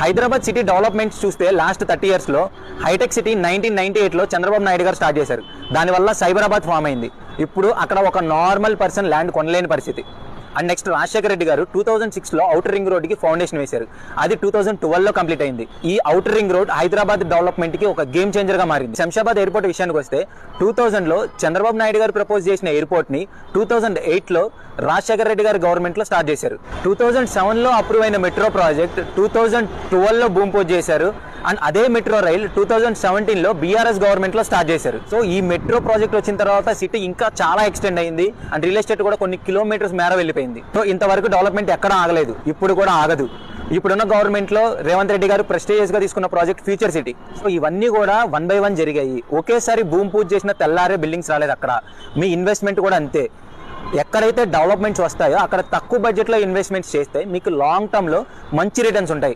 Hyderabad city developments చూస్తే last 30 yearsలో Hitec City 1998లో చంద్రబాబు నాయుడు గారు స్టార్ట్ చేశారు. దానివల్ల సైబరాబాద్ ఫామ్ అయింది. ఇప్పుడు అక్కడ ఒక నార్మల్ పర్సన్ ల్యాండ్ కొనలేని పరిస్థితి. అండ్ నెక్స్ట్ రాజశేఖర రెడ్డి గారు 2006లో ఔటర్ రింగ్ రోడ్కి ఫౌండేషన్ వేశారు. అది 2012లో కంప్లీట్ అయింది. ఈ outer ring road Hyderabad development కి ఒక గేమ్ చేంజర్ గా మారింది. శంషాబాద్ ఎయిర్పోర్ట్ విషయానికి వస్తే 2000లో చంద్రబాబు నాయుడు గారు ప్రపోజ్ చేసిన ఎయిర్పోర్ట్ ని 2008లో రాజశేఖర రెడ్డి గారి గవర్నమెంట్ లో స్టార్ట్ చేశారు. 2007లో అప్రూవ్ అయిన మెట్రో ప్రాజెక్ట్ 2012లో భూమి పూజ చేశారు. అండ్ అదే మెట్రో రైల్ 2017లో బీఆర్ఎస్ గవర్నమెంట్ లో స్టార్ట్ చేశారు. సో ఈ మెట్రో ప్రాజెక్ట్ వచ్చిన తర్వాత సిటీ ఇంకా చాలా ఎక్స్టెండ్ అయింది. అండ్ రియల్ ఎస్టేట్ కూడా కొన్ని కిలోమీటర్స్ మేర వెళ్ళిపోయింది. సో ఇంతవరకు డెవలప్మెంట్ ఎక్కడా ఆగలేదు, ఇప్పుడు కూడా ఆగదు. ఇప్పుడున్న గవర్నమెంట్ లో రేవంత్ రెడ్డి గారు ప్రెస్టీజియస్ గా తీసుకున్న ప్రాజెక్ట్ ఫ్యూచర్ సిటీ. సో ఇవన్నీ కూడా 1 by 1 జరిగాయి. ఒకేసారి భూమి పూజ చేసిన తెల్లారే బిల్డింగ్స్ రాలేదు. అక్కడ మీ ఇన్వెస్ట్మెంట్ కూడా అంతే. ఎక్కడైతే డెవలప్మెంట్స్ వస్తాయో అక్కడ తక్కువ బడ్జెట్లో ఇన్వెస్ట్మెంట్స్ చేస్తే మీకు లాంగ్ టర్మ్ లో మంచి రిటర్న్స్ ఉంటాయి.